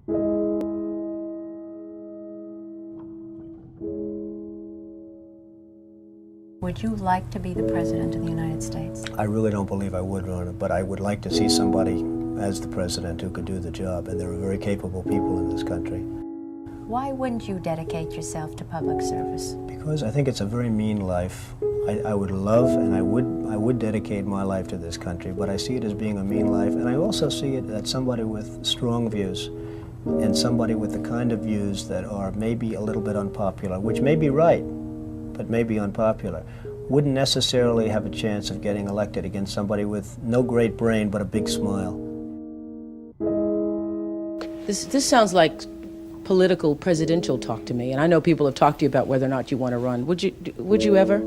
Would you like to be the President of the United States? I really don't believe I would run it, but I would like to see somebody as the President who could do the job, and there are very capable people in this country. Why wouldn't you dedicate yourself to public service? Because I think it's a very mean life. I would love and I would dedicate my life to this country, but I see it as being a mean life, and I also see it as somebody with strong views and somebody with the kind of views that are maybe a little bit unpopular, which may be right, but may be unpopular, wouldn't necessarily have a chance of getting elected against somebody with no great brain but a big smile. This sounds like political presidential talk to me, and I know people have talked to you about whether or not you want to run. Would you ever?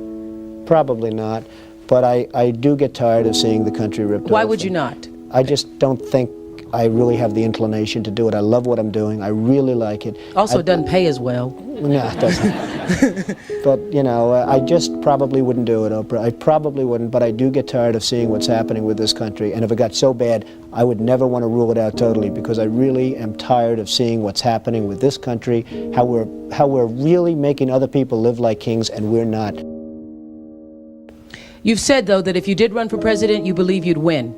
Probably not, but I do get tired of seeing the country ripped off. Why would you not? I just don't think I really have the inclination to do it. I love what I'm doing. I really like it. Also, it doesn't pay as well. No, it doesn't. But, you know, I just probably wouldn't do it, Oprah. I probably wouldn't, but I do get tired of seeing what's happening with this country. And if it got so bad, I would never want to rule it out totally, because I really am tired of seeing what's happening with this country, how we're really making other people live like kings, and we're not. You've said, though, that if you did run for president, you believe you'd win.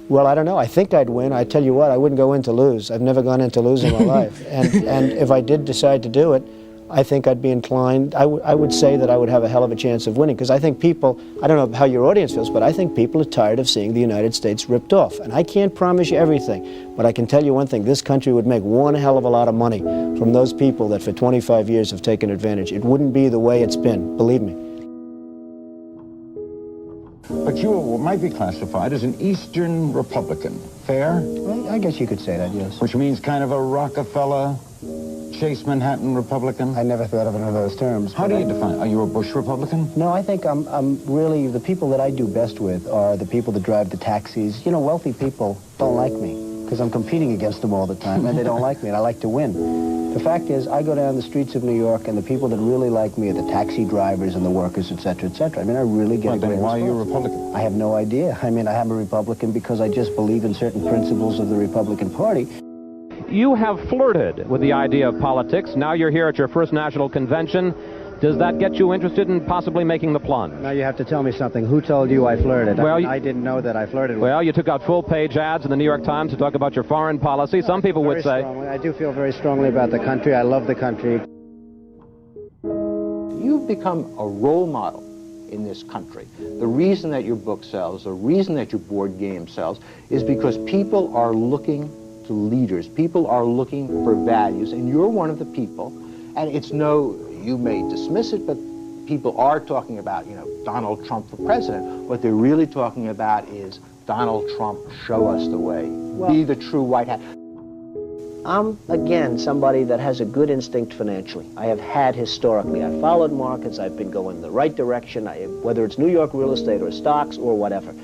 Well, I don't know. I think I'd win. I tell you what, I wouldn't go in to lose. I've never gone in to lose in my life. And if I did decide to do it, I think I'd be inclined, I would say that I would have a hell of a chance of winning, because I think people, I don't know how your audience feels, but I think people are tired of seeing the United States ripped off. And I can't promise you everything, but I can tell you one thing: this country would make one hell of a lot of money from those people that for 25 years have taken advantage. It wouldn't be the way it's been, believe me. But you might be classified as an Eastern Republican. Fair? Well, I guess you could say that, yes. Which means kind of a Rockefeller, Chase Manhattan Republican? I never thought of it in those terms. How do you define? Are you a Bush Republican? No, I think I'm really, the people that I do best with are the people that drive the taxis. You know, wealthy people don't like me, because I'm competing against them all the time, and they don't like me, and I like to win. The fact is, I go down the streets of New York, and the people that really like me are the taxi drivers and the workers, et cetera, et cetera. I mean, I really get a great response. Why are you a Republican? I have no idea. I mean, I am a Republican because I just believe in certain principles of the Republican Party. You have flirted with the idea of politics. Now you're here at your first national convention. Does that get you interested in possibly making the plunge? Now you have to tell me something. Who told you I flirted? Well, I didn't know that I flirted with. Well, you took out full-page ads in the New York Times to talk about your foreign policy. Some people would say... I do feel very strongly about the country. I love the country. You've become a role model in this country. The reason that your book sells, the reason that your board game sells, is because people are looking to leaders. People are looking for values, and you're one of the people. And it's no... You may dismiss it, but people are talking about, you know, Donald Trump for president. What they're really talking about is Donald Trump, show us the way. Well, be the true white hat. I'm, again, somebody that has a good instinct financially. I have had historically. I've followed markets. I've been going the right direction, whether it's New York real estate or stocks or whatever.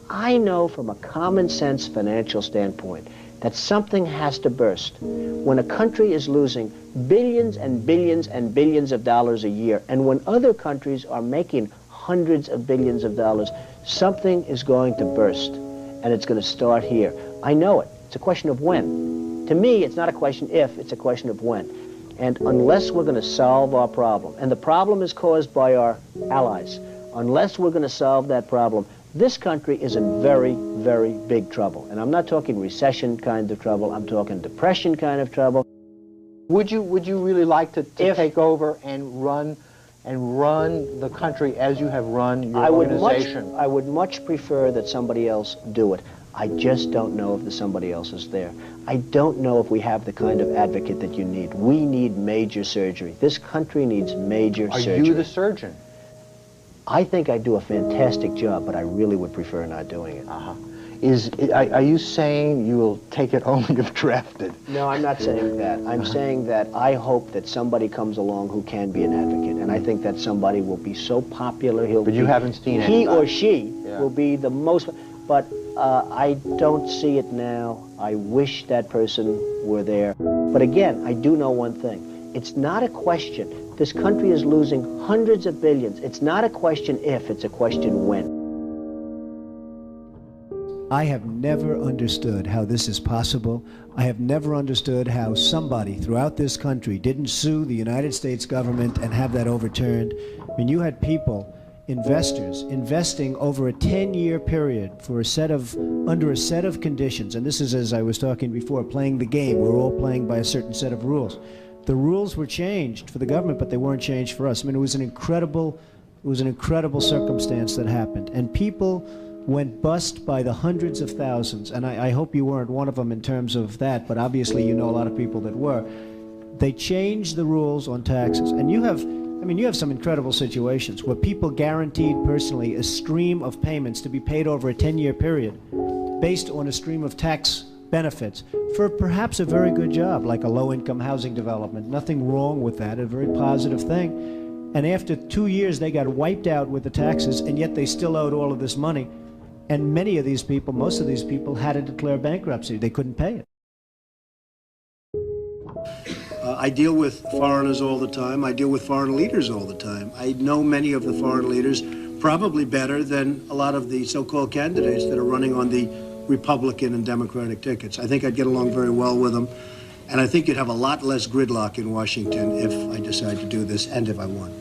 I know from a common sense financial standpoint that something has to burst. When a country is losing billions and billions and billions of dollars a year, and when other countries are making hundreds of billions of dollars, something is going to burst, and it's going to start here. I know it. It's a question of when. To me, it's not a question if, it's a question of when. And unless we're going to solve our problem, and the problem is caused by our allies, unless we're going to solve that problem, this country is in very, very big trouble. And I'm not talking recession kind of trouble, I'm talking depression kind of trouble. Would you really like to take over and run the country as you have run your organization? I would much prefer that somebody else do it. I just don't know if the somebody else is there. I don't know if we have the kind of advocate that you need. We need major surgery. This country needs major surgery. Are you the surgeon? I think I do a fantastic job, but I really would prefer not doing it. Are you saying you will take it only if drafted? No, I'm not saying that. I'm saying that I hope that somebody comes along who can be an advocate, and I think that somebody will be so popular, But you haven't seen he or she will be the most, but I don't see it now. I wish that person were there. But again, I do know one thing. It's not a question. This country is losing hundreds of billions. It's not a question if, it's a question when. I have never understood how this is possible. I have never understood how somebody throughout this country didn't sue the United States government and have that overturned. I mean, you had people, investors, investing over a 10-year period for under a set of conditions. And this is, as I was talking before, playing the game. We're all playing by a certain set of rules. The rules were changed for the government, but they weren't changed for us. I mean, it was an incredible circumstance that happened. And people went bust by the hundreds of thousands, and I hope you weren't one of them in terms of that, but obviously you know a lot of people that were. They changed the rules on taxes, and you have some incredible situations where people guaranteed personally a stream of payments to be paid over a 10-year period based on a stream of tax benefits for perhaps a very good job, like a low-income housing development. Nothing wrong with that, a very positive thing. And after 2 years, they got wiped out with the taxes, and yet they still owed all of this money. And many of these people, most of these people, had to declare bankruptcy. They couldn't pay it. I deal with foreigners all the time. I deal with foreign leaders all the time. I know many of the foreign leaders probably better than a lot of the so-called candidates that are running on the Republican and Democratic tickets. I think I'd get along very well with them. And I think you'd have a lot less gridlock in Washington if I decide to do this and if I won.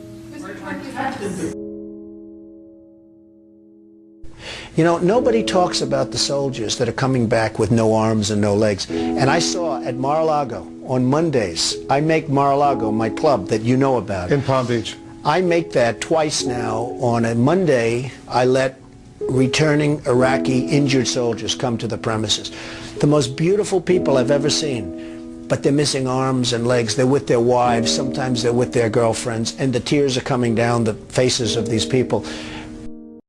You know, nobody talks about the soldiers that are coming back with no arms and no legs. And I saw at Mar-a-Lago on Mondays, I make Mar-a-Lago my club that you know about. In Palm Beach. I make that twice now. On a Monday, I let returning Iraqi injured soldiers come to the premises. The most beautiful people I've ever seen, but they're missing arms and legs. They're with their wives. Sometimes they're with their girlfriends, and the tears are coming down the faces of these people.